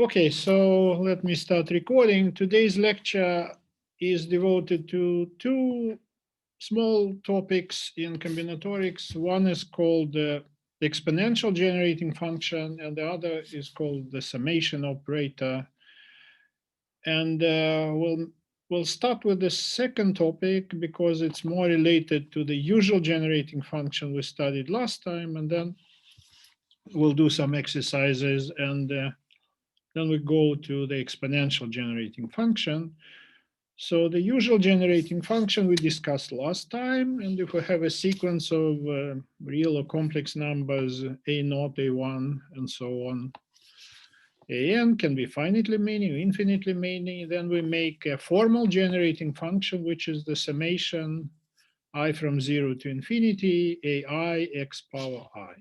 Okay, so let me start recording. Today's lecture is devoted to two small topics in combinatorics. One is called the exponential generating function, and the other is called the summation operator. And we'll start with the second topic because it's more related to the usual generating function we studied last time, and then we'll do some exercises and then we go to the exponential generating function. So the usual generating function we discussed last time, and if we have a sequence of real or complex numbers, a0, a1, and so on, an can be finitely many or infinitely many, then we make a formal generating function, which is the summation I from 0 to infinity, ai x power I.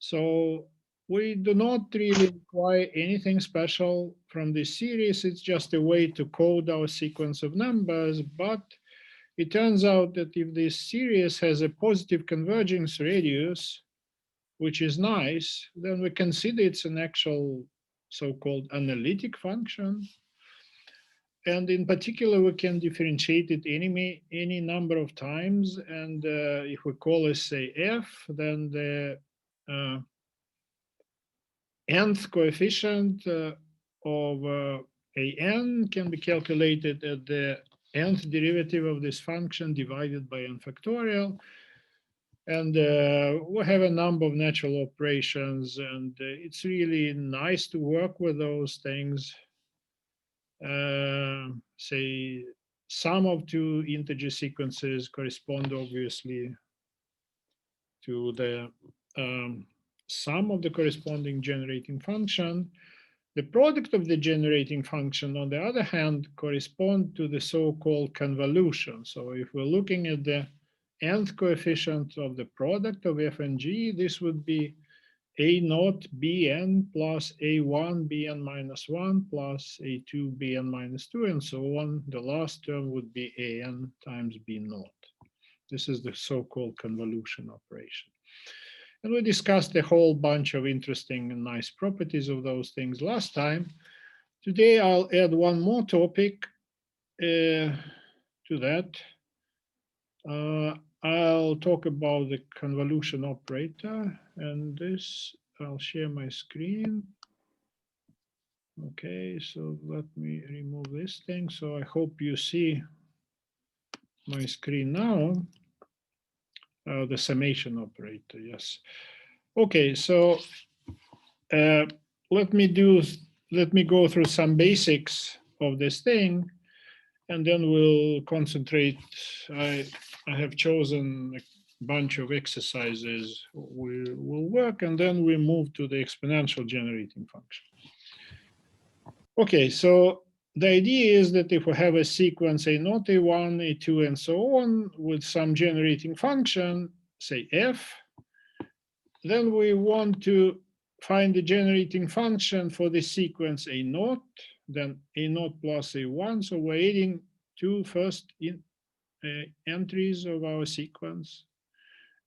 So we do not really require anything special from this series. It's just a way to code our sequence of numbers. But it turns out that if this series has a positive convergence radius, which is nice, then we consider it's an actual so-called analytic function. And in particular, we can differentiate it any number of times. And if we call it, say, f, then the nth coefficient of an can be calculated at the nth derivative of this function divided by n factorial. And we have a number of natural operations, and it's really nice to work with those things. Say, sum of two integer sequences correspond obviously to the sum of the corresponding generating function. The product of the generating function, on the other hand, correspond to the so-called convolution. So if we're looking at the nth coefficient of the product of f and g, this would be a0 bn plus a1 bn minus 1 plus a2 bn minus 2, and so on. The last term would be an times b0. This is the so-called convolution operation. And we discussed a whole bunch of interesting and nice properties of those things last time. Today, I'll add one more topic to that. I'll talk about the convolution operator, and this, I'll share my screen. Okay, so let me remove this thing. So I hope you see my screen now. The summation operator, yes. Okay, so let me go through some basics of this thing, and then we'll concentrate. I have chosen a bunch of exercises we will work, and then we move to the exponential generating function. Okay, so the idea is that if we have a sequence a0, a1, a2, and so on with some generating function, say f, then we want to find the generating function for the sequence a0, then a0 plus a1. So we're adding two first entries of our sequence,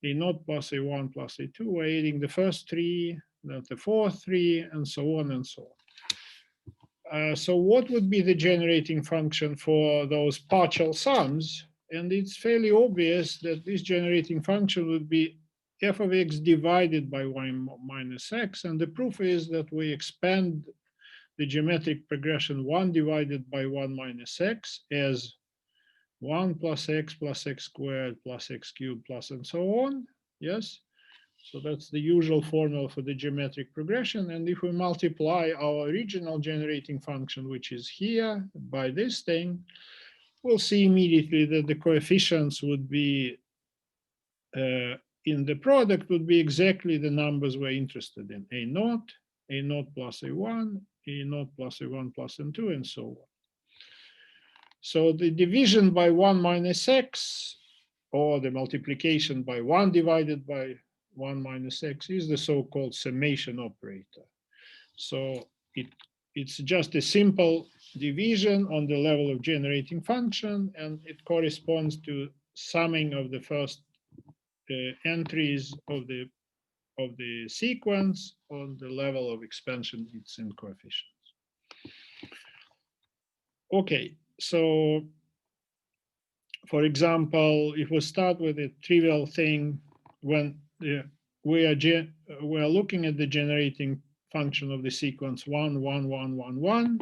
a0 plus a1 plus a2. We're adding the first three, then the fourth three, and so on and so on. So what would be the generating function for those partial sums? And it's fairly obvious that this generating function would be f of x divided by y minus x. And the proof is that we expand the geometric progression 1 divided by 1 minus x as 1 plus x squared plus x cubed plus and so on. Yes. So that's the usual formula for the geometric progression. And if we multiply our original generating function, which is here, by this thing, we'll see immediately that the coefficients would be in the product would be exactly the numbers we're interested in. a0, a0 plus a1, a0 plus a1 plus n2, and so on. So the division by 1 minus x, or the multiplication by 1 divided by 1 minus x, is the so-called summation operator. So it's just a simple division on the level of generating function, and it corresponds to summing of the first entries of the of the sequence on the level of expansion it's in coefficients. Okay, so for example, if we start with a trivial thing, when we are looking at the generating function of the sequence 1, 1, 1, 1, 1,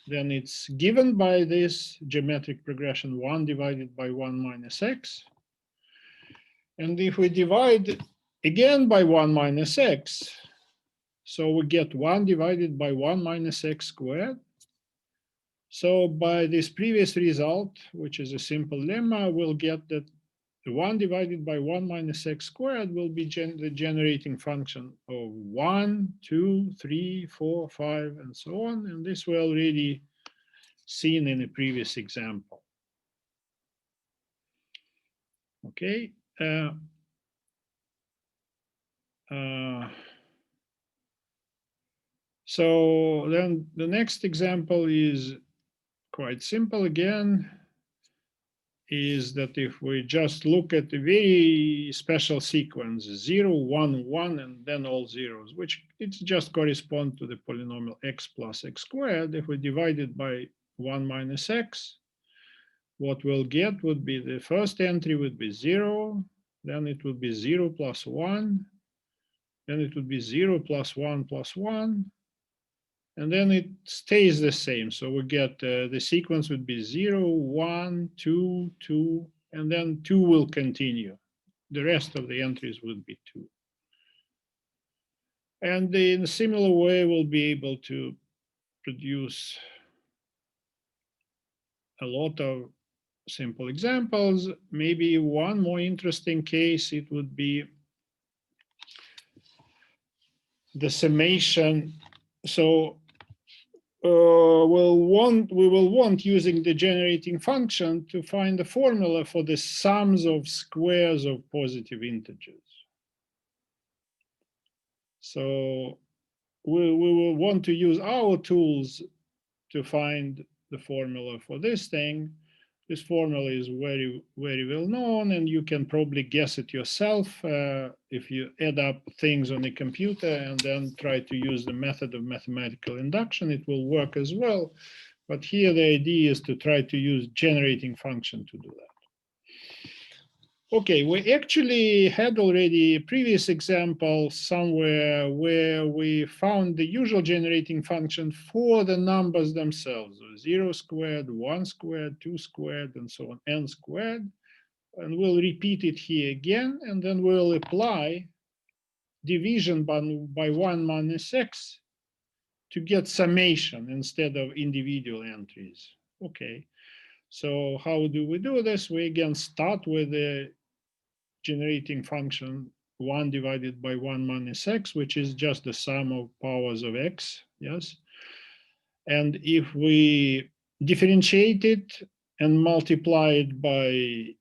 then it's given by this geometric progression 1 divided by 1 minus x. And if we divide again by 1 minus x, so we get 1 divided by 1 minus x squared. So by this previous result, which is a simple lemma, we'll get that 1 divided by 1 minus x squared will be the generating function of 1, 2, 3, 4, 5, and so on. And this we already seen in a previous example. Okay. So then the next example is quite simple again, is that if we just look at a very special sequence, 0, 1, 1, and then all zeros, which it just correspond to the polynomial x plus x squared. If we divide it by 1 minus x, what we'll get would be the first entry would be 0, then it would be 0 plus 1, then it would be 0 plus 1 plus 1, and then it stays the same. So we get the sequence would be 0, 1, 2, 2, and then 2 will continue. The rest of the entries would be 2. And in a similar way, we'll be able to produce a lot of simple examples. Maybe one more interesting case, it would be the summation. So we will want using the generating function to find the formula for the sums of squares of positive integers. So we will want to use our tools to find the formula for this thing. This formula is very, very well known, and you can probably guess it yourself if you add up things on a computer and then try to use the method of mathematical induction. It will work as well. But here the idea is to try to use generating function to do that. Okay, we actually had already a previous example somewhere where we found the usual generating function for the numbers themselves, 0 squared, 1 squared, 2 squared, and so on, n squared. And we'll repeat it here again, and then we'll apply division by 1 minus x to get summation instead of individual entries. Okay, so how do we do this? We again start with the generating function 1 divided by 1 minus x, which is just the sum of powers of x, yes? And if we differentiate it and multiply it by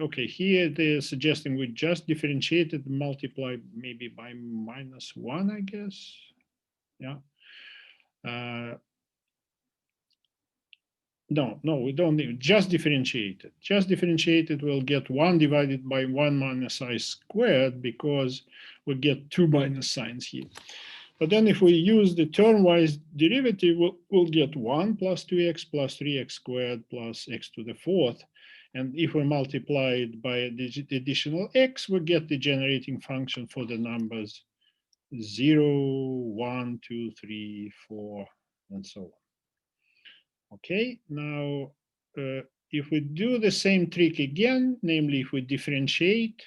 okay, here they're suggesting we just differentiate it, multiply maybe by -1, I guess, yeah. No, we don't need just differentiate it. Just differentiate it, we'll get 1 divided by 1 minus I squared because we get 2 minus signs here. But then if we use the term-wise derivative, we'll get 1 plus 2x plus 3x squared plus x to the 4th. And if we multiply it by the additional x, we get the generating function for the numbers 0, 1, 2, 3, 4, and so on. Okay, now if we do the same trick again, namely if we differentiate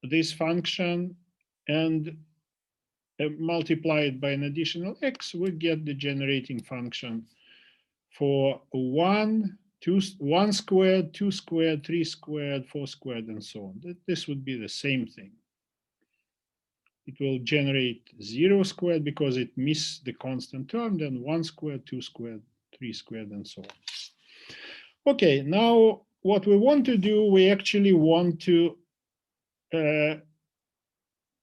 this function and multiply it by an additional x, we get the generating function for 1 squared, 2 squared, 3 squared, 4 squared, and so on. This would be the same thing. It will generate 0 squared because it missed the constant term, then 1 squared, 2 squared, 3 squared, and so on. Okay, now what we want to do, we actually want to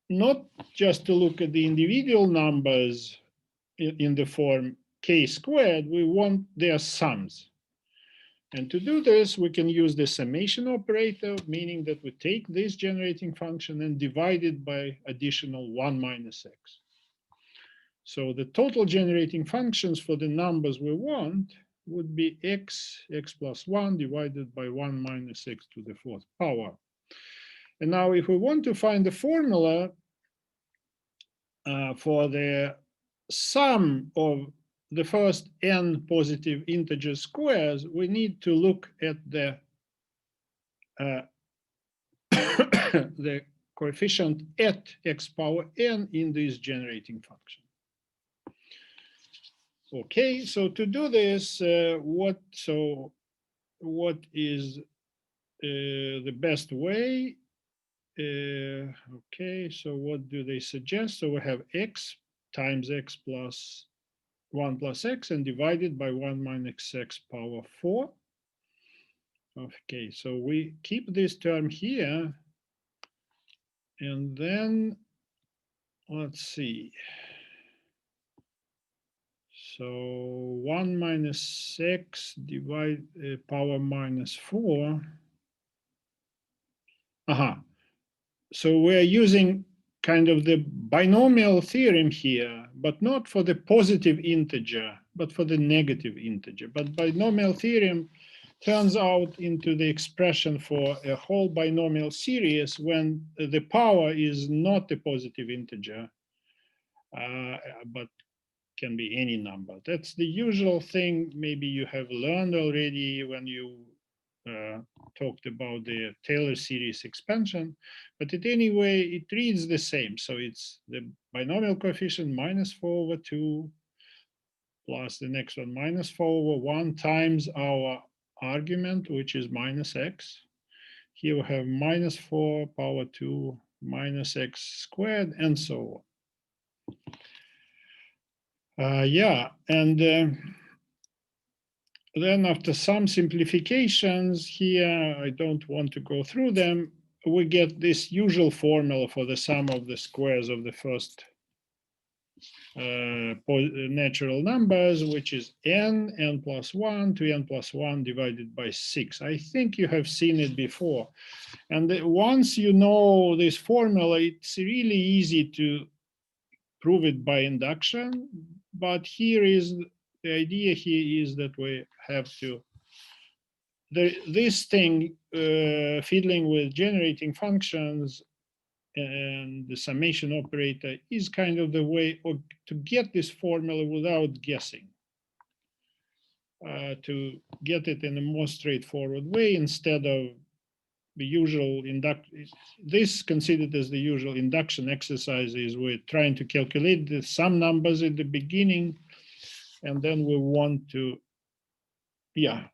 not just to look at the individual numbers in the form k squared, we want their sums. And to do this, we can use the summation operator, meaning that we take this generating function and divide it by additional 1 minus x. So the total generating functions for the numbers we want would be x plus 1 divided by 1 minus x to the 4th power. And now if we want to find the formula for the sum of the first n positive integer squares, we need to look at the the coefficient at x power n in this generating function. Okay, so to do this, what is the best way? Okay, so what do they suggest? So we have x times x plus 1 plus x and divided by 1 minus x power 4. Okay, so we keep this term here. And then let's see. So 1 minus x divide power minus 4. So we're using kind of the binomial theorem here, but not for the positive integer, but for the negative integer. But binomial theorem turns out into the expression for a whole binomial series when the power is not a positive integer, but can be any number. That's the usual thing maybe you have learned already when you talked about the Taylor series expansion, but it anyway, it reads the same. So it's the binomial coefficient minus 4 over 2 plus the next one minus 4 over 1 times our argument, which is minus x. Here we have minus 4 power 2 minus x squared and so on. Yeah, and then after some simplifications here, I don't want to go through them, we get this usual formula for the sum of the squares of the first natural numbers, which is n plus 1 to n plus 1 divided by 6. I think you have seen it before. And once you know this formula, it's really easy to prove it by induction. But here is the idea here is that we have to this thing fiddling with generating functions and the summation operator is kind of the way to get this formula without guessing, to get it in a more straightforward way instead of the usual induction. This considered as the usual induction exercises. We're trying to calculate some numbers at the beginning, and then we want to,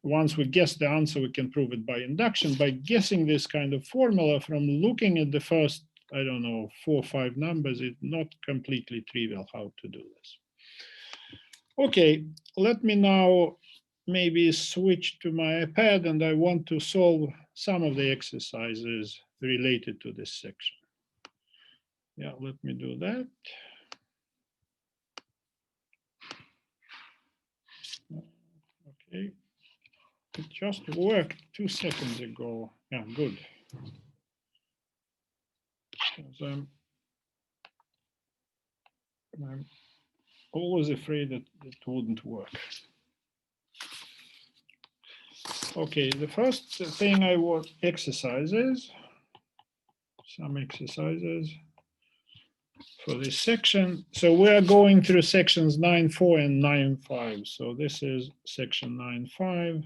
once we guess the answer, we can prove it by induction. By guessing this kind of formula from looking at the first, I don't know, 4 or 5 numbers, it's not completely trivial how to do this. Okay, let me now maybe switch to my iPad, and I want to solve some of the exercises related to this section. Yeah, let me do that. Okay. It just worked 2 seconds ago. Yeah, good. I'm always afraid that it wouldn't work. Okay, the first thing I want exercises, some exercises for this section. So we're going through sections 9.4 and 9.5. So this is section 9.5.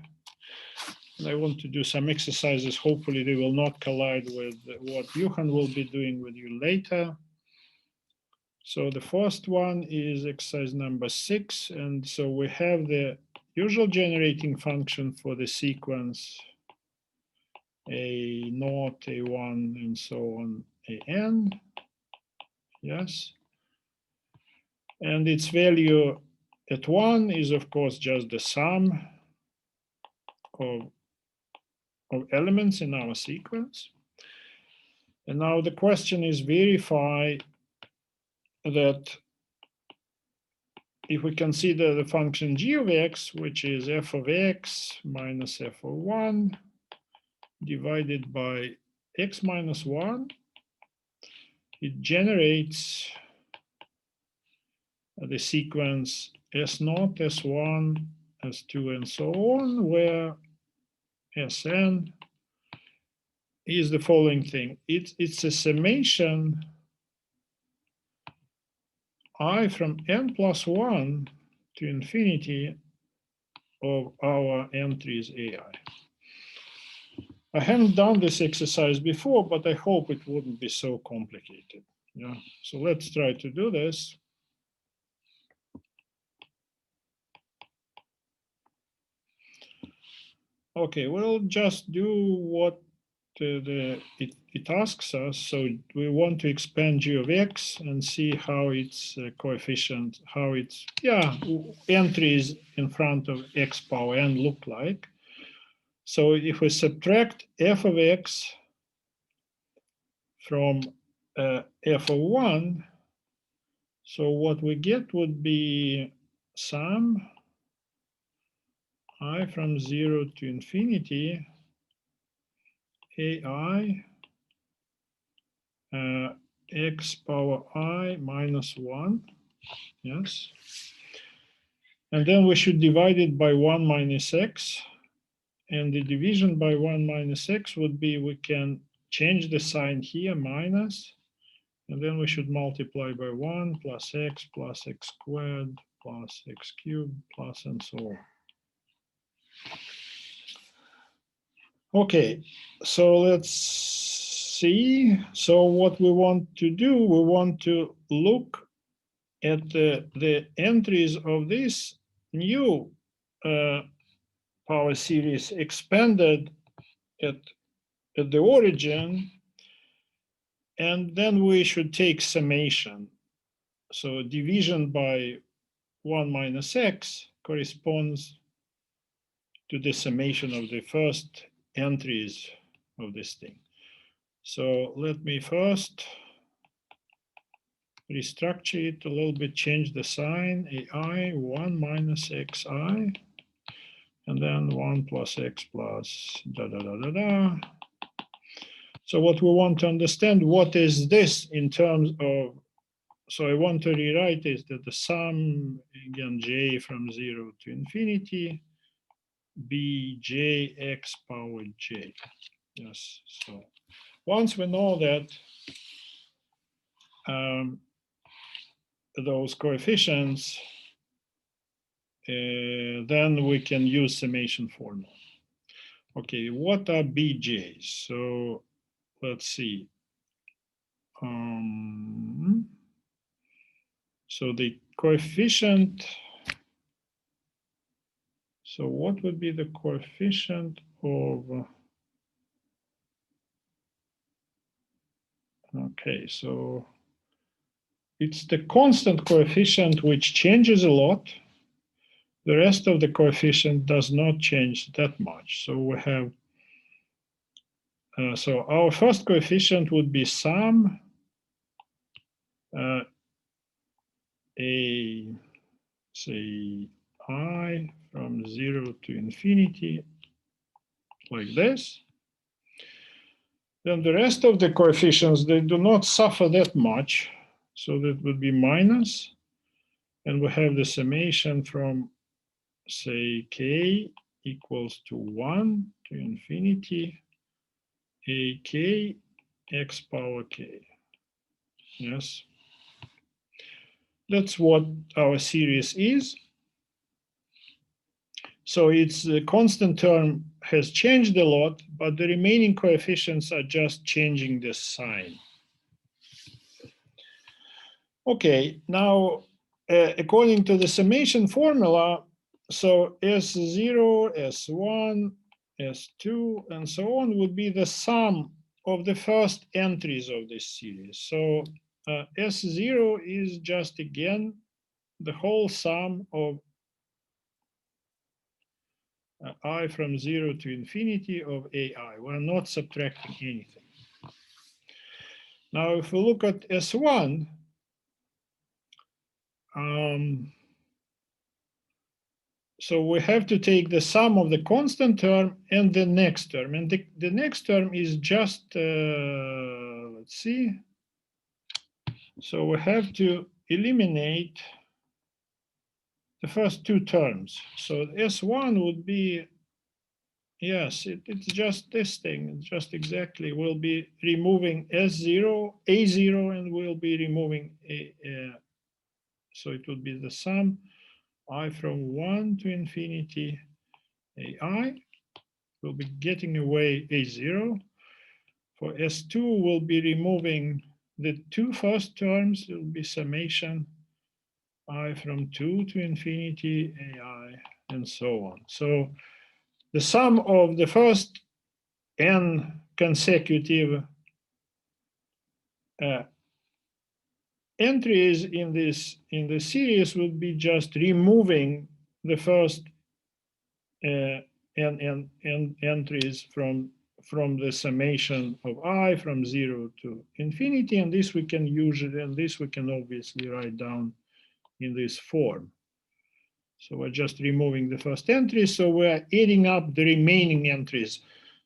And I want to do some exercises. Hopefully they will not collide with what Johan will be doing with you later. So the first one is exercise number 6. And so we have the usual generating function for the sequence A0, A1, and so on, AN. Yes. And its value at 1 is, of course, just the sum of elements in our sequence. And now the question is verify that if we consider the function g of x, which is f of x minus f of 1 divided by x minus 1, it generates the sequence S0, S1, S2, and so on, where Sn is the following thing. It's a summation I from n plus 1 to infinity of our entries ai. I haven't done this exercise before, but I hope it wouldn't be so complicated. Yeah. So let's try to do this. Okay, we'll just do what it asks us. So we want to expand g of x and see how its coefficient, how its entries in front of x power n look like. So if we subtract f of x from f of 1, so what we get would be sum I from 0 to infinity ai x power I minus 1, yes. And then we should divide it by 1 minus x. And the division by 1 minus x would be, we can change the sign here, minus, and then we should multiply by 1 plus x squared plus x cubed plus and so on. Okay, so let's see. So what we want to do, we want to look at the entries of this new power series expanded at the origin, and then we should take summation. So division by 1 minus x corresponds to the summation of the first entries of this thing. So let me first restructure it a little bit, change the sign, ai 1 minus xi, and then 1 plus x plus da da da da da. So what we want to understand, what is this in terms of, so I want to rewrite is that the sum, again, j from 0 to infinity, b j x power j. Yes, so once we know that those coefficients, then we can use summation formula. Okay, what are bj's? So let's see. So the coefficient, so what would be the coefficient of, okay, so it's the constant coefficient which changes a lot. The rest of the coefficient does not change that much. So we have, so our first coefficient would be sum a, say, I from 0 to infinity, like this. Then the rest of the coefficients, they do not suffer that much. So that would be minus. And we have the summation from, say, k equals to 1 to infinity, ak x power k. Yes. That's what our series is. So its constant term has changed a lot, but the remaining coefficients are just changing the sign. Okay, now according to the summation formula, so S0, S1, S2, and so on would be the sum of the first entries of this series. So S0 is just, again, the whole sum of I from 0 to infinity of ai. We're not subtracting anything. Now, if we look at S1, So we have to take the sum of the constant term and the next term. And the next term is just, let's see. So we have to eliminate the first two terms. So S1 would be, yes, it's just this thing. It's just exactly, we'll be removing S0, A0, and we'll be removing so it would be the sum I from 1 to infinity AI. We'll be getting away A0. For S2, we'll be removing the two first terms. It will be summation I from 2 to infinity AI, and so on. So the sum of the first n consecutive entries in the series would be just removing the first n entries from the summation of I from 0 to infinity, and this we can usually, and this we can obviously write down in this form. So we're just removing the first entry, so we're adding up the remaining entries,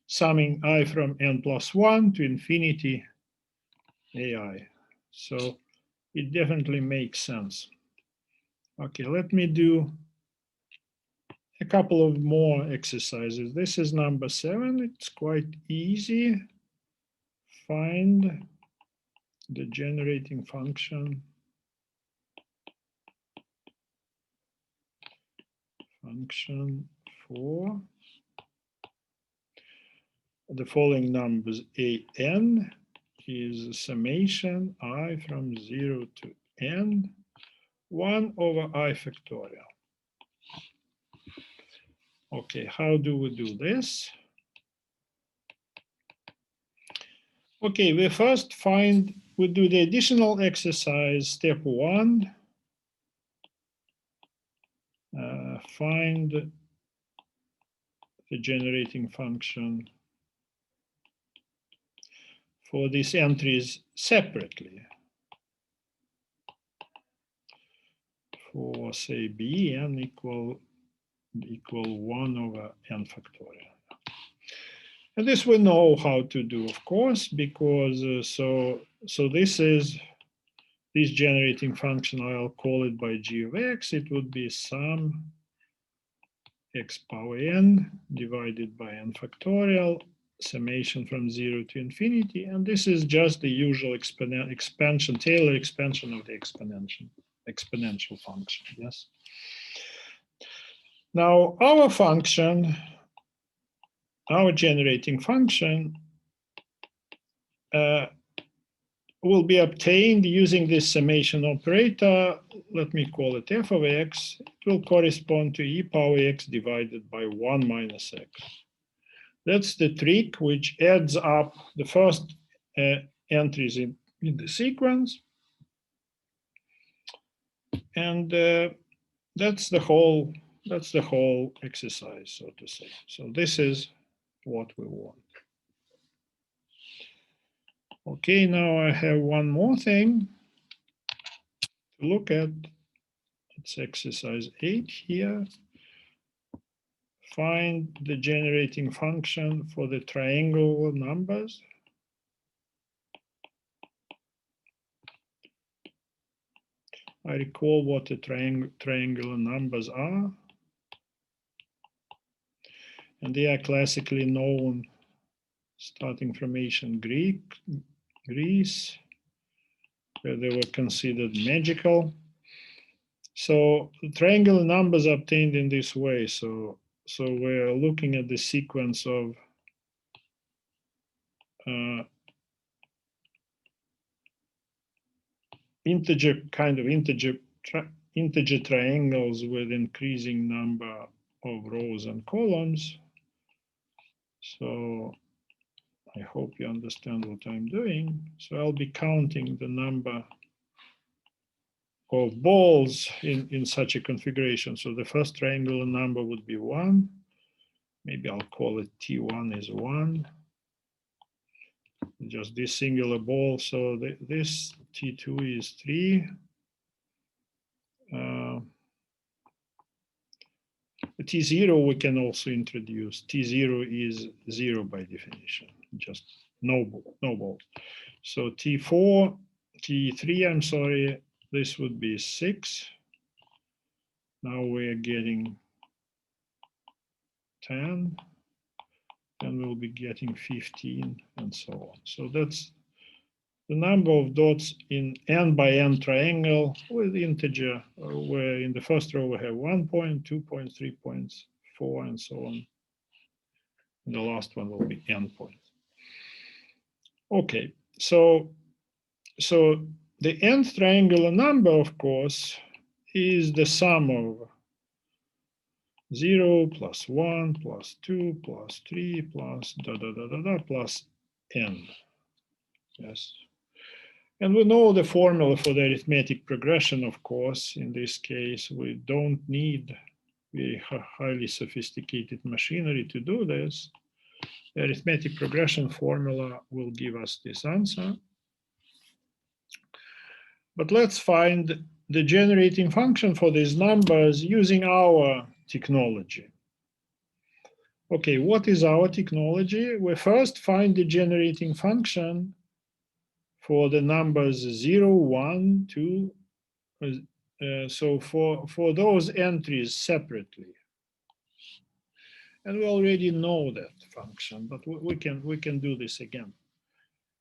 summing I from n plus 1 to infinity AI. So it definitely makes sense. Okay, let me do a couple of more exercises. This is number 7. It's quite easy. Find the generating function for the following numbers. an is summation I from 0 to n 1 over I factorial. Okay, how do we do this? Okay, we first we do the additional exercise, step 1. Find the generating function for these entries separately. For, say, b, n equal 1 over n factorial. And this we know how to do, of course, because so this is this generating function. I'll call it by g of x. It would be sum x power n divided by n factorial, summation from 0 to infinity. And this is just the usual expansion, Taylor expansion of the exponential function. Yes. Now our function, our generating function will be obtained using this summation operator. Let me call it f of x. It will correspond to e power x divided by 1 minus x. That's the trick which adds up the first entries in the sequence. And that's the whole exercise, so to say. So this is what we want. Okay, now I have one more thing to look at. It's exercise 8 here. Find the generating function for the triangular numbers. I recall what the triangular numbers are. And they are classically known starting from ancient Greece, where they were considered magical. So the triangular numbers are obtained in this way. So we're looking at the sequence of integer triangles with increasing number of rows and columns. So I hope you understand what I'm doing. So I'll be counting the number of balls in such a configuration. So the first triangular number would be 1. Maybe I'll call it T1 is 1. Just this singular ball. So this T2 is 3. T0 we can also introduce. T0 is 0 by definition, just no ball. So T4, T3, I'm sorry, this would be 6. Now we're getting 10, and we'll be getting 15, and so on. So that's the number of dots in n by n triangle with integer, where in the first row we have 1 point, 2 points, 3 points, 4, and so on. And the last one will be n points. Okay, so the nth triangular number, of course, is the sum of 0 plus 1 plus 2 plus 3 plus plus n. Yes. And we know the formula for the arithmetic progression, of course. In this case, we don't need very highly sophisticated machinery to do this. The arithmetic progression formula will give us this answer. But let's find the generating function for these numbers using our technology. Okay, what is our technology? We first find the generating function for the numbers 0, 1, 2. So for those entries separately. And we already know that function, but we can do this again.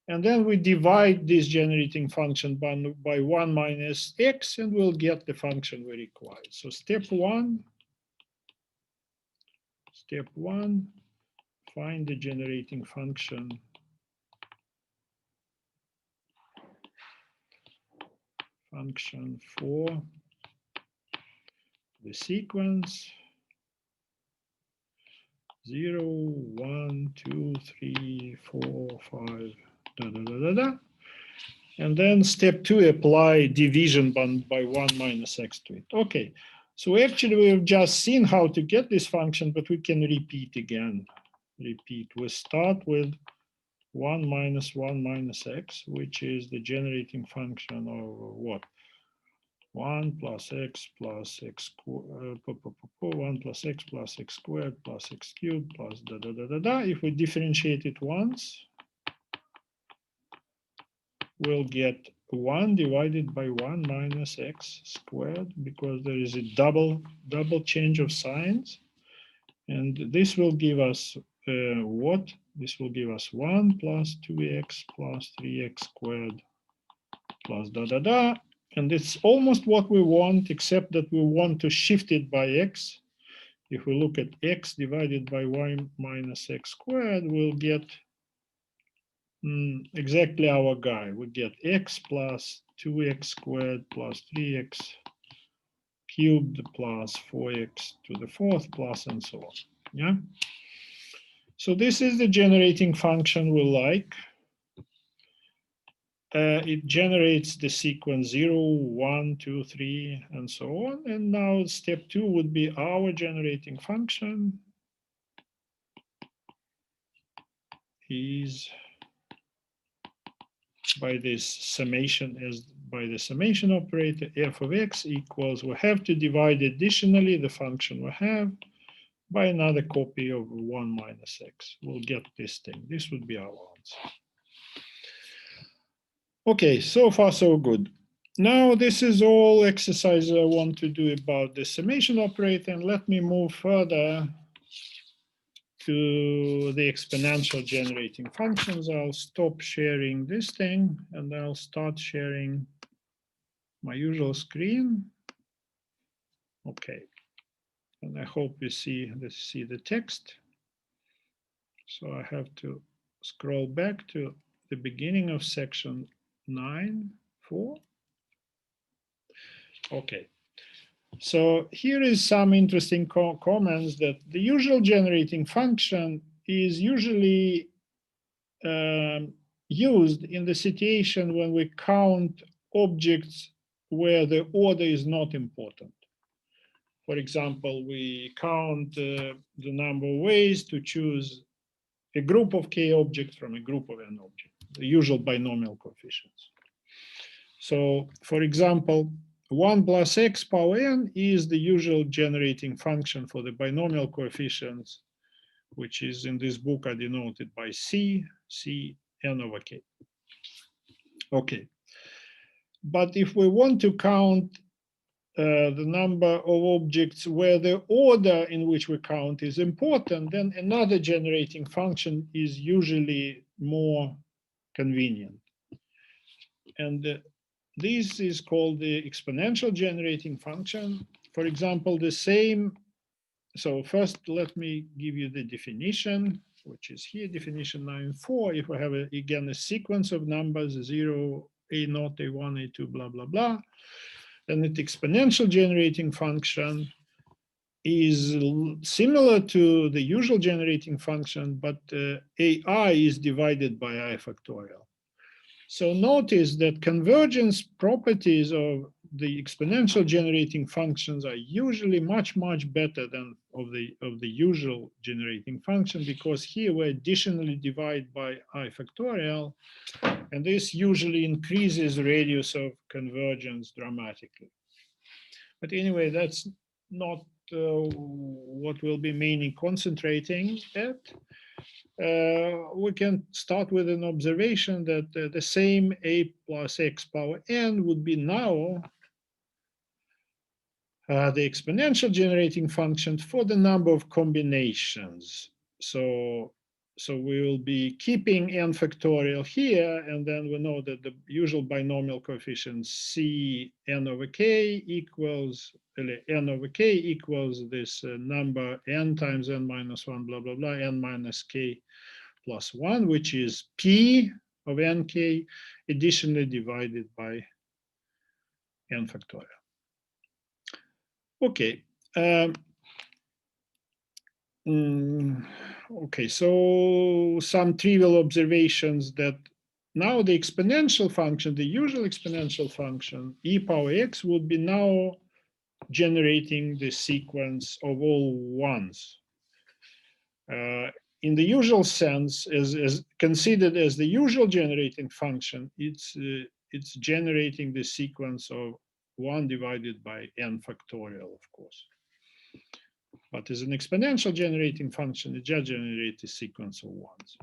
And then we divide this generating function by 1 minus x, and we'll get the function we require. So step one, find the generating function for the sequence 0, 1, 2, 3, 4, 5, and then step 2, apply division by 1 minus x to it. Okay, so actually we've just seen how to get this function, but we can repeat again. We start with 1 minus x, which is the generating function of what? 1 plus x plus x, 1 plus x plus x squared plus x cubed plus . If we differentiate it once, we'll get 1 divided by 1 minus x squared, because there is a double change of signs. And this will give us what? This will give us 1 plus 2x plus 3x squared plus . And it's almost what we want, except that we want to shift it by x. If we look at x divided by y minus x squared, we'll get exactly our guy. We get x plus 2x squared plus 3x cubed plus 4x to the fourth plus and so on. Yeah. So this is the generating function we like. It generates the sequence 0, 1, 2, 3, and so on. And now step 2 would be our generating function is by this summation, by the summation operator, f of x equals, we have to divide additionally the function we have by another copy of 1 minus x. We'll get this thing. This would be our answer. Okay, so far so good. Now this is all exercise I want to do about the summation operator, and let me move further to the exponential generating functions. I'll stop sharing this thing and I'll start sharing my usual screen. Okay, and I hope you see the text. So I have to scroll back to the beginning of section 9.4. Okay, so here is some interesting comments that the usual generating function is usually used in the situation when we count objects where the order is not important. For example, we count the number of ways to choose a group of k objects from a group of n objects, the usual binomial coefficients. So, for example, 1 plus x power n is the usual generating function for the binomial coefficients, which is in this book are denoted by c n over k. Okay. But if we want to count the number of objects where the order in which we count is important, then another generating function is usually more convenient. And this is called the exponential generating function. For example, the same. So first, let me give you the definition, which is here, definition 9.4. If we have, again, a sequence of numbers, 0, a0, a1, a2, blah, blah, blah, then the exponential generating function is similar to the usual generating function, but ai is divided by I factorial. So notice that convergence properties of the exponential generating functions are usually much, much better than of the usual generating function, because here we additionally divide by I factorial, and this usually increases radius of convergence dramatically. But anyway, that's not what we'll be mainly concentrating at. We can start with an observation that the same a plus x power n would be now the exponential generating function for the number of combinations. So we will be keeping n factorial here, and then we know that the usual binomial coefficient c n over k equals n over k equals this number n times n minus 1 blah blah blah n minus k plus 1, which is p of nk additionally divided by n factorial. Okay. Okay, so some trivial observations that now the exponential function, the usual exponential function, e power x, would be now generating the sequence of all ones. In the usual sense, as considered as the usual generating function, it's generating the sequence of 1 divided by n factorial, of course. But as an exponential generating function, it just generates a sequence of ones.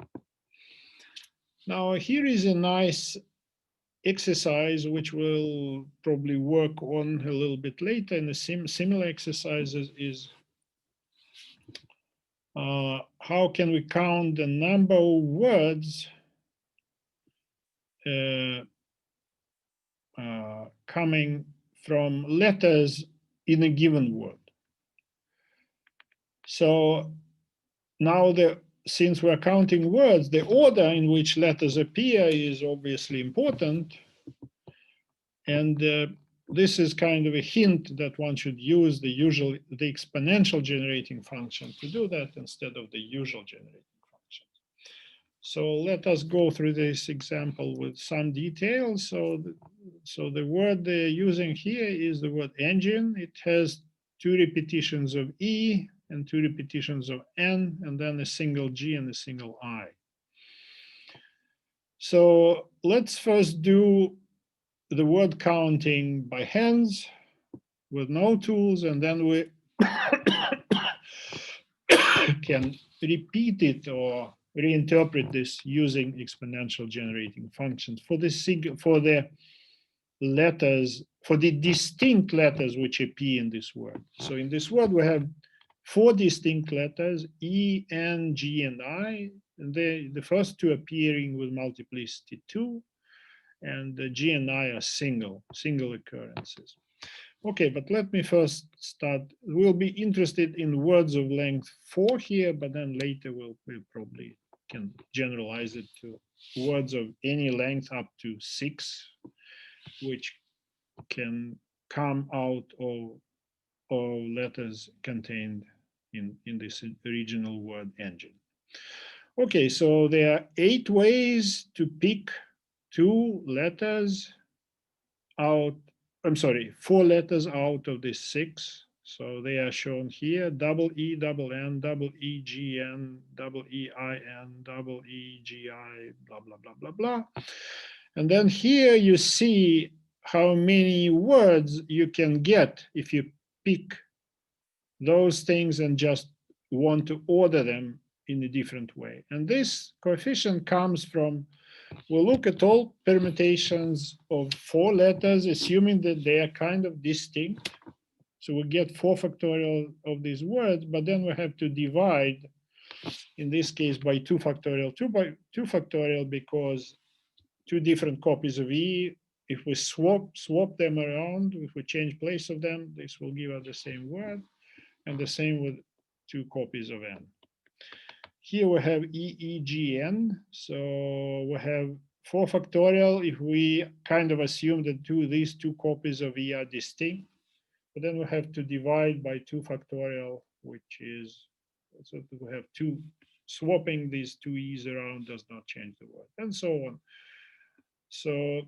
Now, here is a nice exercise which we'll probably work on a little bit later. And a similar exercise is how can we count the number of words coming from letters in a given word. So now since we're counting words, the order in which letters appear is obviously important. And this is kind of a hint that one should use the exponential generating function to do that instead of the usual generating function. So let us go through this example with some details. So the word they're using here is the word engine. It has 2 repetitions of E and 2 repetitions of N, and then a single G and a single I. So let's first do the word counting by hands with no tools, and then we can repeat it or reinterpret this using exponential generating functions for the letters, for the distinct letters which appear in this word. So in this word we have 4 distinct letters, E, N, G, and I. And the first 2 appearing with multiplicity 2, and the G and I are single occurrences. Okay, but let me first start. We'll be interested in words of length 4 here, but then later we'll probably can generalize it to words of any length up to 6, which can come out of letters contained in this original word engine. Okay, so there are 8 ways to pick 2 letters out. I'm sorry, 4 letters out of the 6. So they are shown here: double E, double N, double E, G, N, double E, I, N, double E, G, I, blah, blah, blah, blah, blah. And then here you see how many words you can get if you pick those things and just want to order them in a different way. And this coefficient comes from, we'll look at all permutations of 4 letters, assuming that they are kind of distinct. So we get 4 factorial of these words, but then we have to divide, in this case, by 2 factorial, 2 by 2 factorial, because 2 different copies of E, if we swap them around, if we change place of them, this will give us the same word, and the same with 2 copies of N. Here we have EEGN, so we have 4 factorial if we kind of assume that these 2 copies of E are distinct. But then we have to divide by 2 factorial, which is, so we have 2, swapping these 2 E's around does not change the word, and so on. So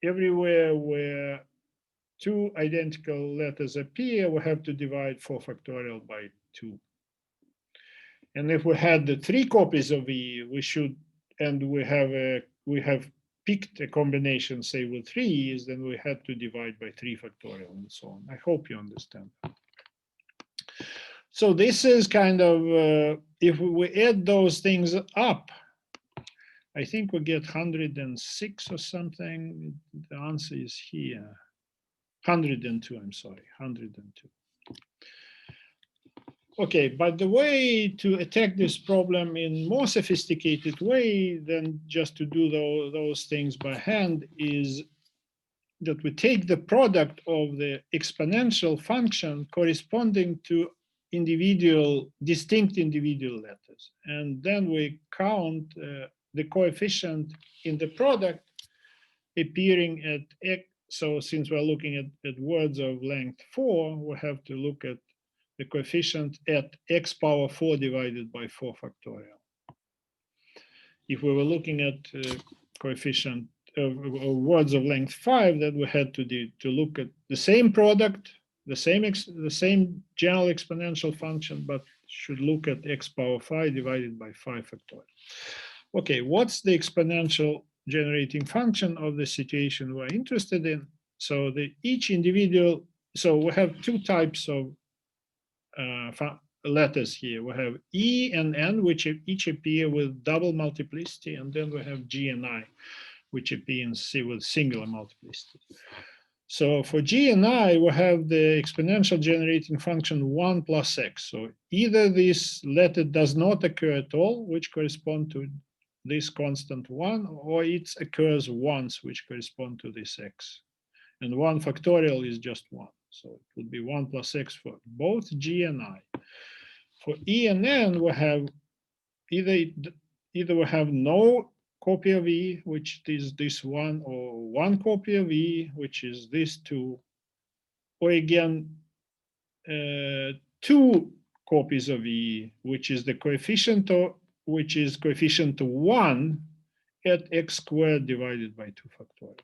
everywhere where 2 identical letters appear, we have to divide 4 factorial by 2. And if we had the 3 copies of E, we should, and we have picked a combination, say with 3 E's, then we had to divide by 3 factorial and so on. I hope you understand. So this is kind of, if we add those things up, I think we get 106 or something. The answer is here. 102, I'm sorry, 102. Okay, but the way to attack this problem in more sophisticated way than just to do those things by hand is that we take the product of the exponential function corresponding to distinct individual letters. And then we count the coefficient in the product appearing at x. So since we're looking at words of length 4, we have to look at the coefficient at x power 4 divided by 4 factorial. If we were looking at coefficient of words of length 5, then we had to look at the same product, the same general exponential function, but should look at x power 5 divided by 5 factorial. Okay, what's the exponential generating function of the situation we're interested in? So each individual, so we have 2 types of letters here. We have E and N, which each appear with double multiplicity, and then we have G and I, which appear with singular multiplicity. So for G and I, we have the exponential generating function 1 plus x. So either this letter does not occur at all, which correspond to this constant 1, or it occurs once, which correspond to this x. And 1 factorial is just 1. So it would be 1 plus x for both G and I. For E and N, we have either we have no copy of E, which is this one, or 1 copy of E, which is this 2, or again, 2 copies of E, which is the coefficient which is coefficient 1 at x squared divided by 2 factorial.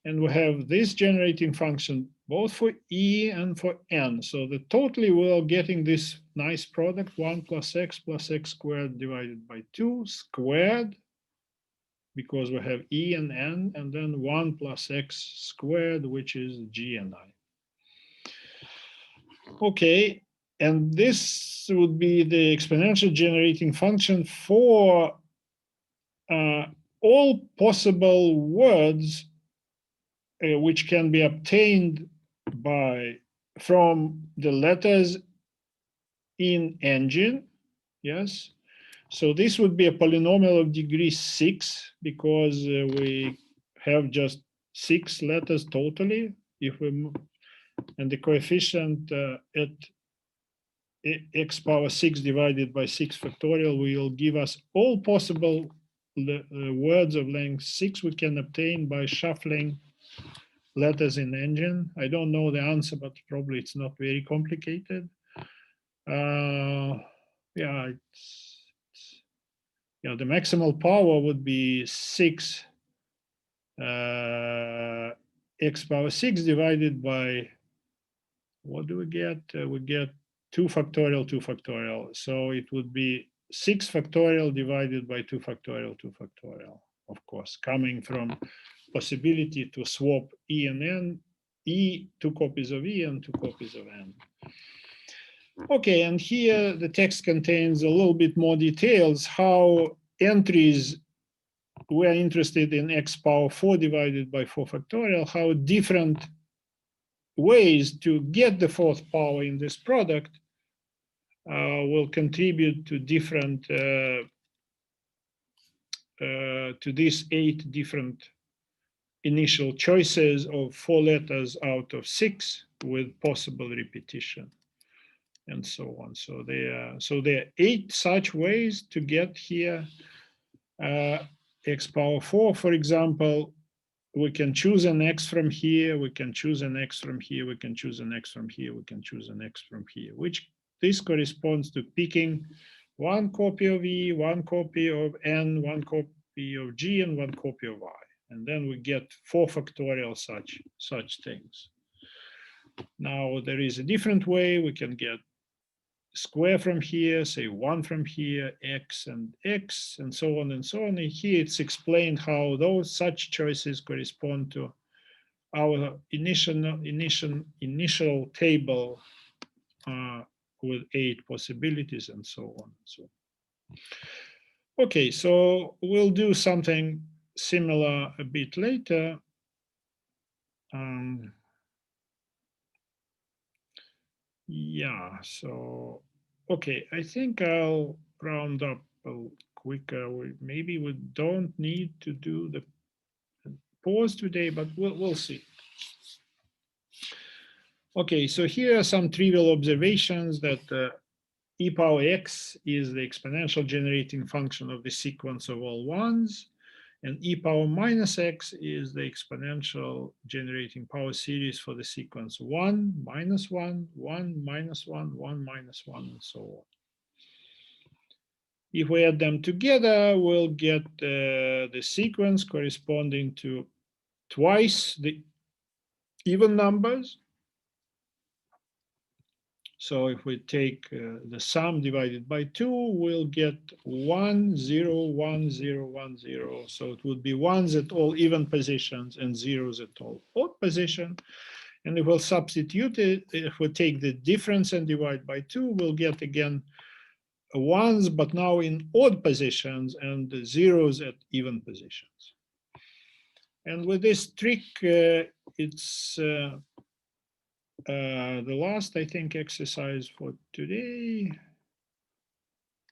And we have this generating function both for E and for N. So the totally we're getting this nice product, 1 plus x squared divided by 2 squared, because we have E and N, and then 1 plus x squared, which is G and I. Okay, and this would be the exponential generating function for all possible words which can be obtained from the letters in engine. Yes, so this would be a polynomial of degree 6 because we have just 6 letters totally. If we and the coefficient at x power 6 divided by 6 factorial will give us all possible words of length 6 we can obtain by shuffling letters in engine. I don't know the answer, but probably it's not very complicated. Yeah, the maximal power would be 6 x power 6 divided by, what do we get? We get 2 factorial, 2 factorial. So it would be 6 factorial divided by 2 factorial, 2 factorial, of course, coming from possibility to swap E and N, E, 2 copies of E and 2 copies of N. Okay, and here the text contains a little bit more details how entries we're interested in x power 4 divided by 4 factorial, how different ways to get the fourth power in this product will contribute to different to these 8 different initial choices of 4 letters out of 6 with possible repetition and so on. So there are 8 such ways to get here x power 4. For example, we can choose an x from here, we can choose an x from here, we can choose an x from here, we can choose an x from here, which this corresponds to picking 1 copy of E, 1 copy of N, 1 copy of G, and 1 copy of I. And then we get 4 factorial such things. Now there is a different way. We can get square from here, say 1 from here, x, and so on and so on. And here it's explained how those such choices correspond to our initial table with 8 possibilities and so on. So, okay, so we'll do something similar a bit later. Yeah, so, okay, I think I'll round up quicker. Maybe we don't need to do the pause today, but we'll see. Okay, so here are some trivial observations that e power x is the exponential generating function of the sequence of all ones, and e power minus x is the exponential generating power series for the sequence 1, minus 1, 1, minus 1, 1, minus 1, and so on. If we add them together, we'll get the sequence corresponding to twice the even numbers. So if we take the sum divided by 2, we'll get 1, 0, 1, 0, 1, 0. So it would be 1s at all even positions and 0s at all odd position. And if we'll substitute it, if we take the difference and divide by 2, we'll get again 1s, but now in odd positions, and 0s at even positions. And with this trick, it's the last, I think, exercise for today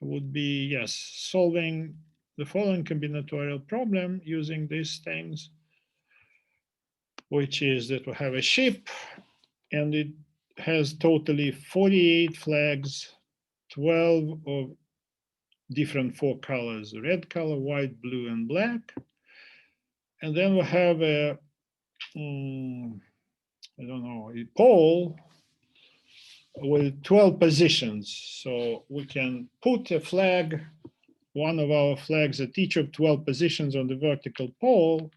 would be, yes, solving the following combinatorial problem using these things, which is that we have a ship and it has totally 48 flags, 12 of different 4 colors, red color, white, blue, and black. And then we have a, I don't know, a pole with 12 positions. So we can put a flag, one of our flags at each of 12 positions on the vertical pole.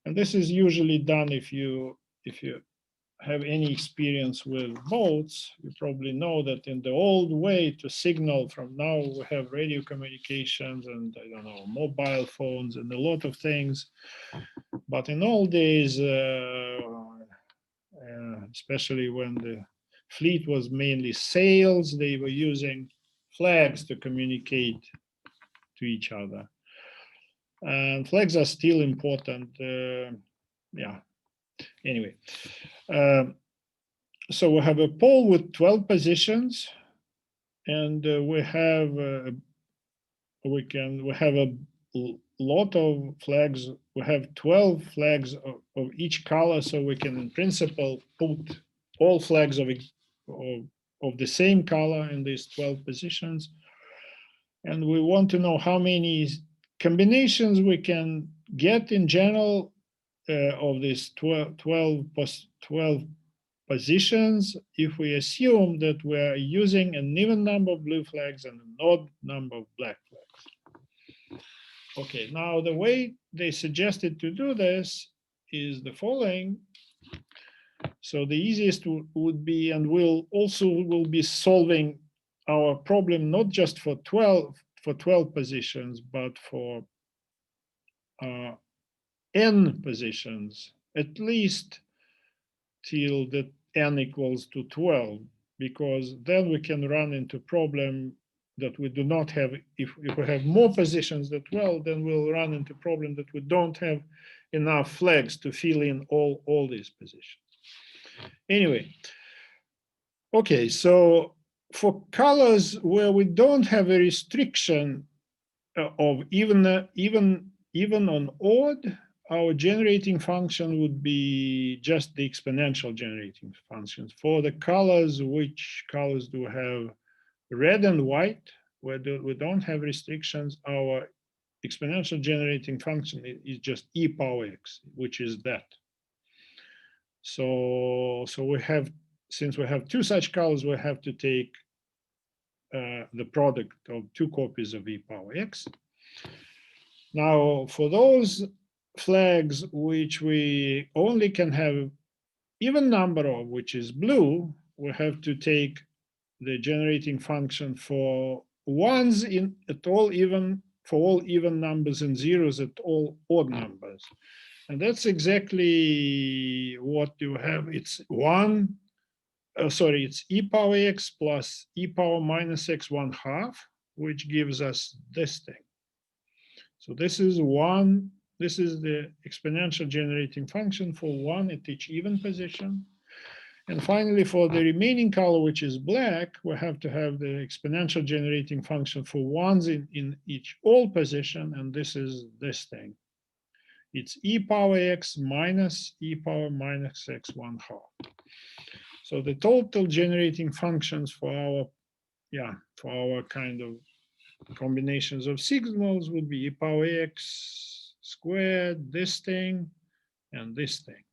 And this is usually done if you have any experience with boats. You probably know that in the old way to signal, from now we have radio communications and, I don't know, mobile phones and a lot of things. But in old days, especially when the fleet was mainly sails, they were using flags to communicate to each other. And flags are still important. Yeah, anyway. So we have a pole with 12 positions, and we have a lot of flags. We have 12 flags of each color, so we can in principle put all flags of the same color in these 12 positions. And we want to know how many combinations we can get in general of these 12 positions if we assume that we're using an even number of blue flags and an odd number of black flags. Okay, now the way they suggested to do this is the following. So the easiest would be, and will be solving our problem not just for 12 positions, but for n positions, at least till the n equals to 12, because then we can run into problem that we do not have. If we have more positions than 12, then we'll run into problem that we don't have enough flags to fill in all these positions. Anyway, okay, so for colors where we don't have a restriction of even on odd, our generating function would be just the exponential generating functions. For the colors, which colors do have red and white, where we don't have restrictions, our exponential generating function is just e power x, which is that. So we have, since we have two such colors, we have to take the product of two copies of e power x. Now, for those flags which we only can have even number of, which is blue, we have to take the generating function for ones in at all even, for all even numbers, and zeros at all odd numbers. And that's exactly what you have. It's it's e power x plus e power minus x 1/2, which gives us this thing. So this is the exponential generating function for one at each even position. And finally, for the remaining color, which is black, we have to have the exponential generating function for ones in each all position, and this is this thing. It's e power x minus e power minus x 1/2. So the total generating functions for our kind of combinations of signals would be e power x squared, this thing, and this thing.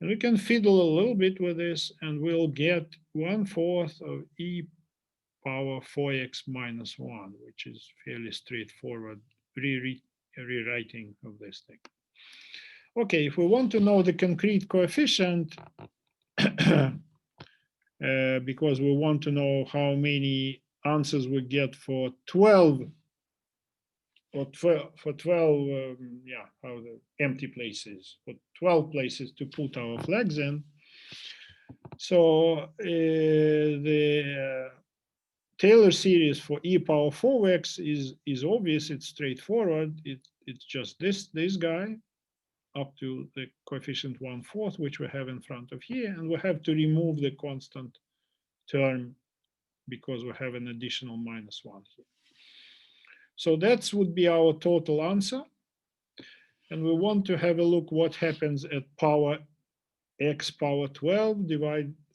And we can fiddle a little bit with this, and we'll get 1/4 of e power 4x minus 1, which is fairly straightforward rewriting of this thing. Okay, if we want to know the concrete coefficient, because we want to know how many answers we get for 12 for 12 how the empty places, for 12 places to put our flags in. So the Taylor series for e power 4x is obvious. It's straightforward. It's just this guy up to the coefficient 1/4, which we have in front of here, and we have to remove the constant term because we have an additional -1 here. So that would be our total answer. And we want to have a look what happens at power x power 12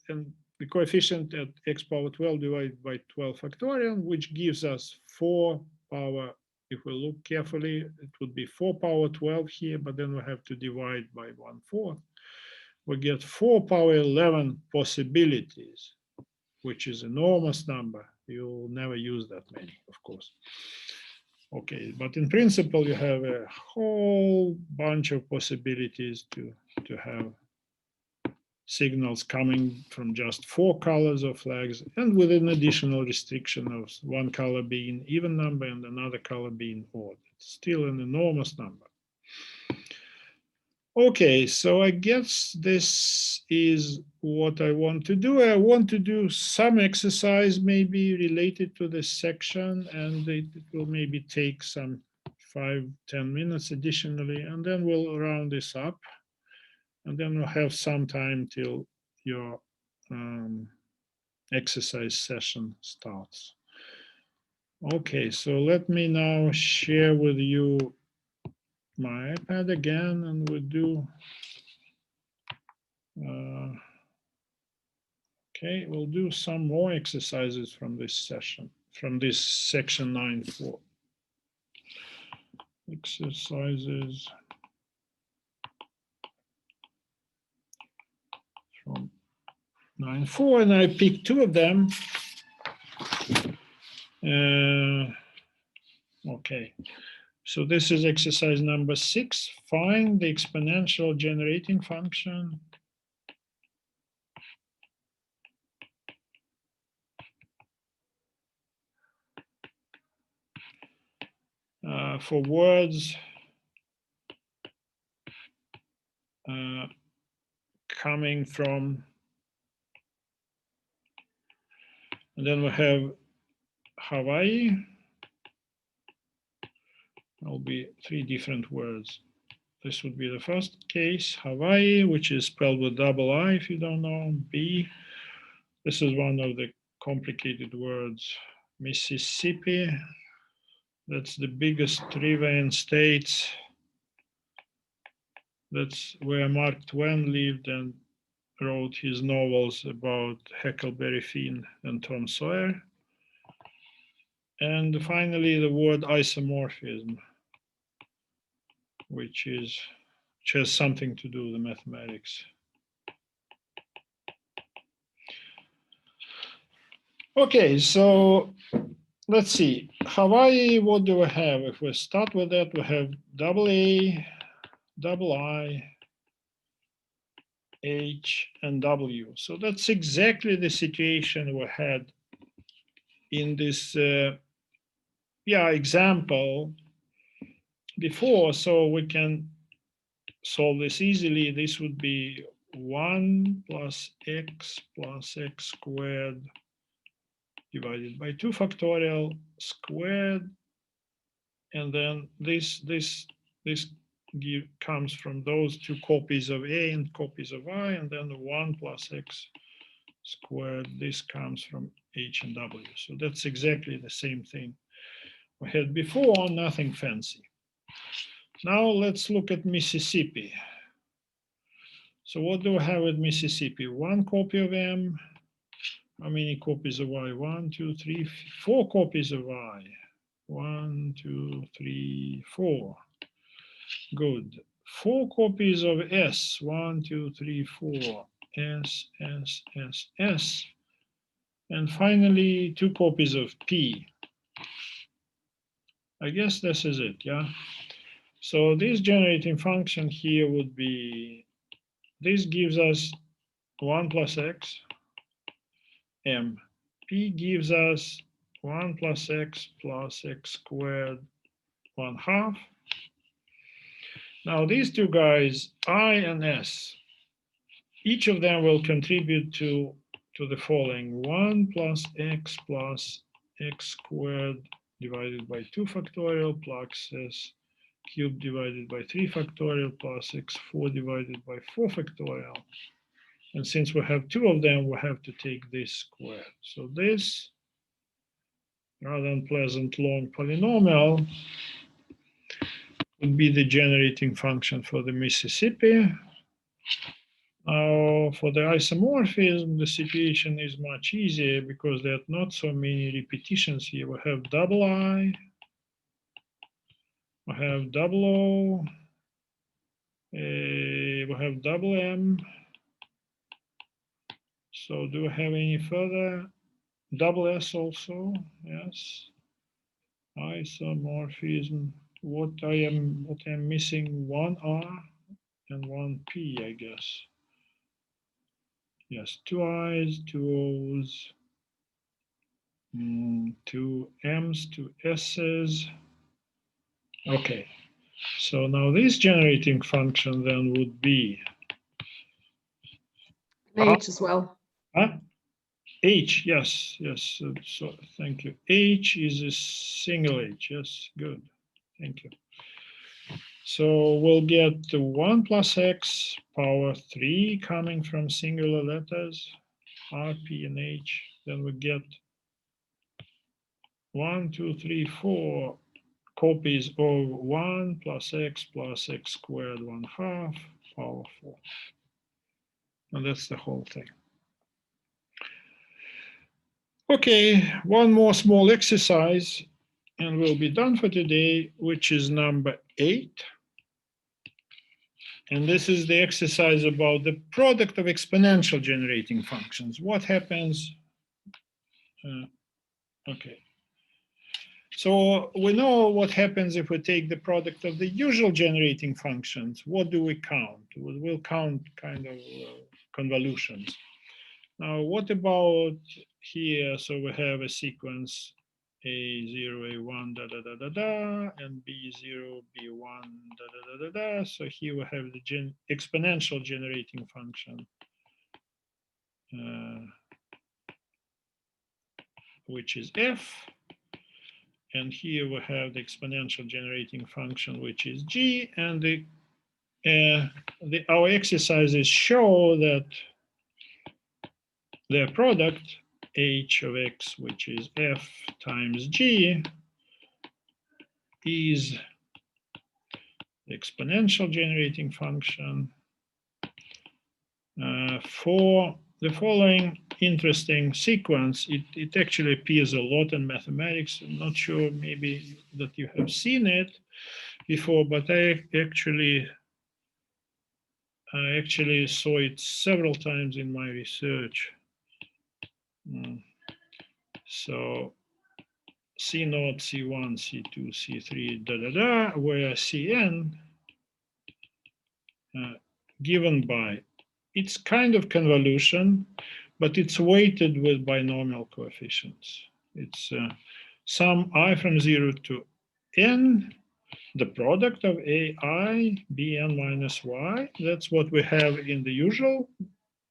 and the coefficient at x power 12 divided by 12 factorial, which gives us 4 power. If we look carefully, it would be 4 power 12 here, but then we have to divide by 1/4. We get 4 power 11 possibilities, which is enormous number. You'll never use that many, of course. Okay, but in principle, you have a whole bunch of possibilities to have signals coming from just 4 colors of flags, and with an additional restriction of one color being even number and another color being odd. It's still an enormous number. Okay, so I guess this is what I want to do. I want to do some exercise maybe related to this section, and it will maybe take some 5-10 minutes additionally, and then we'll round this up, and then we'll have some time till your exercise session starts. Okay, so let me now share with you my iPad again, and we'll do okay, we'll do some more exercises from this session, from this section 9.4. Exercises from 9.4, and I picked 2 of them. Okay, so this is exercise number 6. Find the exponential generating function for words coming from, and then we have Hawaii. Will be 3 different words. This would be the first case, Hawaii, which is spelled with double I if you don't know. B. This is one of the complicated words. Mississippi. That's the biggest river in States. That's where Mark Twain lived and wrote his novels about Huckleberry Finn and Tom Sawyer. And finally, the word isomorphism, which has something to do with mathematics. Okay, so let's see. Hawaii, what do we have? If we start with that, we have double A, double I, H, and W. So that's exactly the situation we had in this example before. So we can solve this easily. This would be 1 plus x squared divided by 2 factorial squared, and then this comes from those 2 copies of A and copies of I, and then the 1 plus x squared, this comes from H and W. So that's exactly the same thing we had before, nothing fancy. Now let's look at Mississippi. So what do we have at Mississippi? 1 copy of M. How many copies of I? 1, 2, 3, 4 copies of I. 1, 2, 3, 4. Good. 4 copies of S. 1, 2, 3, 4. S, S, S, S. And finally, 2 copies of P. I guess this is it, yeah? So this generating function here would be, this gives us 1 plus x, M. P gives us 1 plus x squared 1/2. Now these 2 guys, I and S, each of them will contribute to the following: 1 plus x squared divided by 2 factorial plus s cubed divided by 3 factorial plus x4 divided by 4 factorial. And since we have 2 of them, we have to take this squared. So this rather unpleasant long polynomial would be the generating function for the Mississippi. Now, for the isomorphism, the situation is much easier because there are not so many repetitions here. We have double I, we have double O, we have double M. So do we have any further? Double S also, yes. Isomorphism. What I'm missing, 1 R and 1 P, I guess. Yes, 2 I's, 2 O's, 2 M's, 2 S's. Okay, so now this generating function then would be H as well. H, yes. So thank you. H is a single H. Yes, good. Thank you. So we'll get the 1 plus x power 3 coming from singular letters, R, P, and H. Then we get 1, 2, 3, 4 copies of 1 plus x squared 1/2 power 4. And that's the whole thing. Okay, one more small exercise and we'll be done for today, which is number 8. And this is the exercise about the product of exponential generating functions. What happens? Okay. So we know what happens if we take the product of the usual generating functions. What do we count? We'll count kind of convolutions. Now, what about here? So we have a sequence A0, A1, da da da da da, and B0, B1, da da da da da. So here we have the exponential generating function, which is f. And here we have the exponential generating function, which is g. And our exercises show that their product, h of x, which is f times g, is the exponential generating function for the following interesting sequence. It actually appears a lot in mathematics. I'm not sure maybe that you have seen it before, but I actually saw it several times in my research. So C0, C1, C2, C3, da da da, where Cn given by, it's kind of convolution, but it's weighted with binomial coefficients. It's sum I from 0 to n, the product of ai, bn minus y. That's what we have in the usual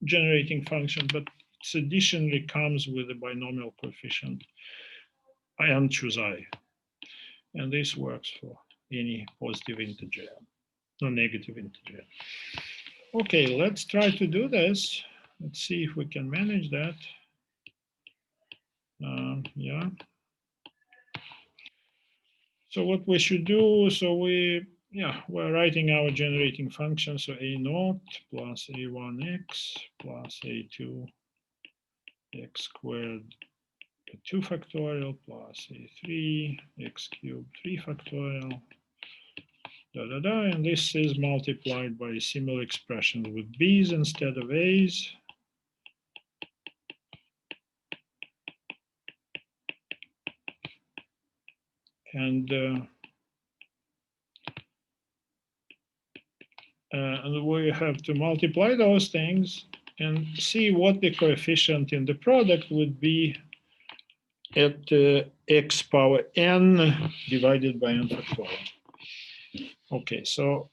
generating function, but it additionally comes with a binomial coefficient. I choose I. And this works for any positive integer, no negative integer. Okay, let's try to do this. Let's see if we can manage that. Yeah. So what we should do, so we're writing our generating function. So a0 plus a1x plus a2 x squared 2 factorial plus a3 x cubed 3 factorial. Da, da, da, and this is multiplied by similar expressions with b's instead of a's. And we have to multiply those things and see what the coefficient in the product would be at x power n divided by n factorial. Okay, so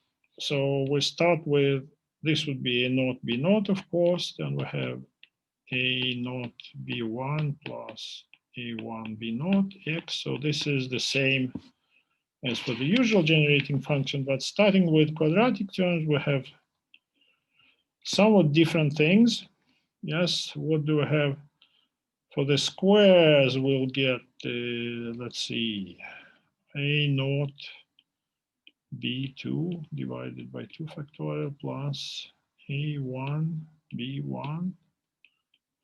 we start with, this would be a0 b0, of course. Then we have a0 b1 plus a1 b0 x. So this is the same as for the usual generating function, but starting with quadratic terms, we have somewhat different things. Yes, what do we have? For the squares, we'll get, let's see, a0 b2 divided by 2 factorial plus a1 b1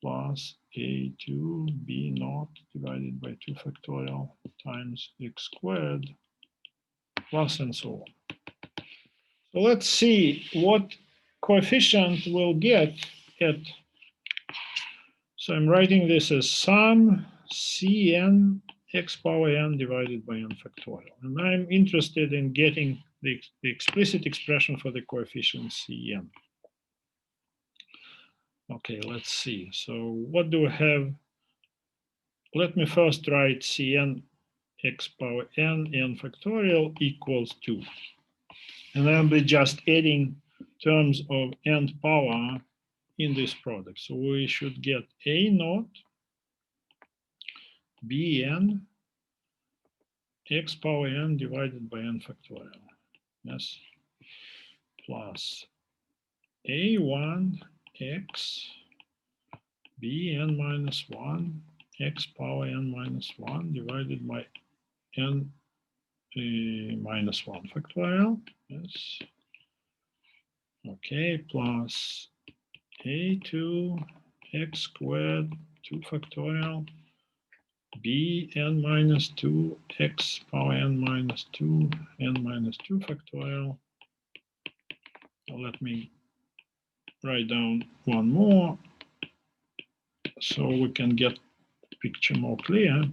plus a2 b0 divided by 2 factorial times x squared plus and so on. So let's see what coefficient we'll get at. So I'm writing this as sum Cn x power n divided by n factorial. And I'm interested in getting the explicit expression for the coefficient Cn. Okay, let's see. So what do we have? Let me first write Cn x power n factorial equals 2. And I'll be just adding terms of n power in this product. So we should get a0 bn x power n divided by n factorial. Yes. Plus a1 x bn minus 1 x power n minus 1 divided by n minus 1 factorial. Yes. Okay, plus a2 x squared 2 factorial bn minus 2 x power n minus 2 n minus 2 factorial. Let me write down one more so we can get the picture more clear,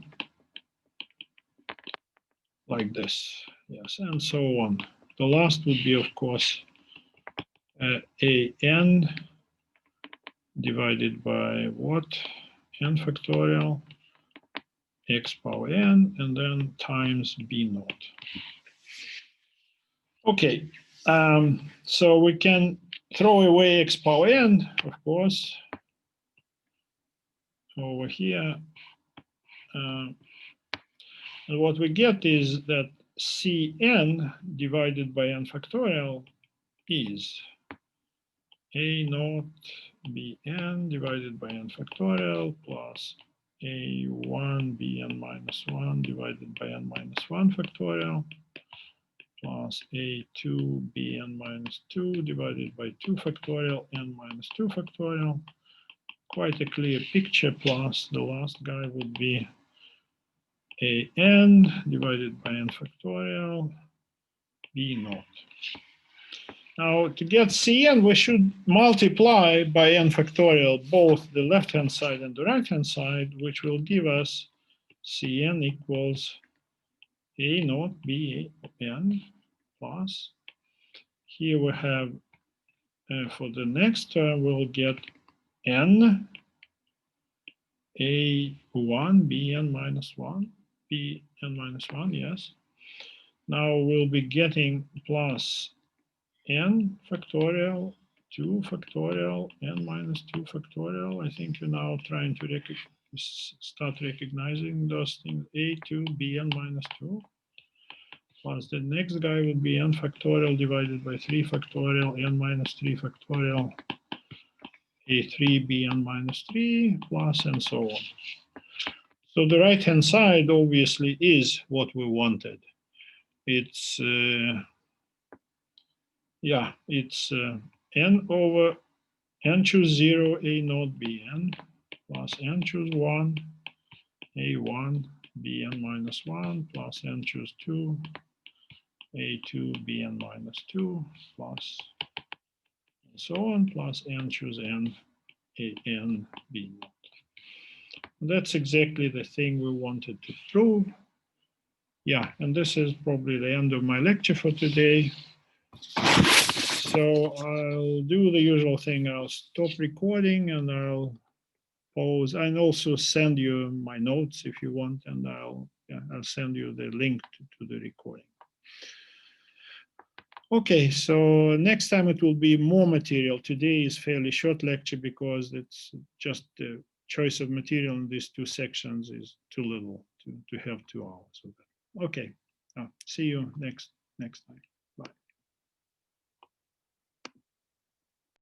like this. Yes, and so on. The last would be, of course, an divided by what? N factorial x power n, and then times b naught. Okay, so we can throw away x power n, of course, over here. And what we get is that Cn divided by n factorial is a naught bn divided by n factorial plus a1 bn minus 1 divided by n minus 1 factorial plus a2 bn minus 2 divided by 2 factorial n minus 2 factorial. Quite a clear picture, plus the last guy would be an divided by n factorial b naught. Now, to get Cn, we should multiply by n factorial both the left-hand side and the right-hand side, which will give us Cn equals a naught bn plus, here we have, for the next term, we'll get n a1 bn minus 1, bn minus 1, yes. Now we'll be getting plus n factorial, 2 factorial, n minus 2 factorial. I think you're now trying to start recognizing those things. A2 bn minus 2 plus the next guy would be n factorial divided by 3 factorial, n minus 3 factorial, a3 bn minus 3 plus, and so on. So the right hand side obviously is what we wanted. It's it's n over n choose 0 a naught bn plus n choose 1 a1 bn minus 1 plus n choose 2 a2 bn minus 2 plus, and so on, plus n choose n a n b naught. That's exactly the thing we wanted to prove. Yeah, and this is probably the end of my lecture for today. So I'll do the usual thing. I'll stop recording and I'll pause and also send you my notes if you want, and I'll send you the link to the recording. Okay, so next time it will be more material. Today is fairly short lecture because it's just the choice of material in these two sections is too little to have 2 hours of that. Okay, see you next time.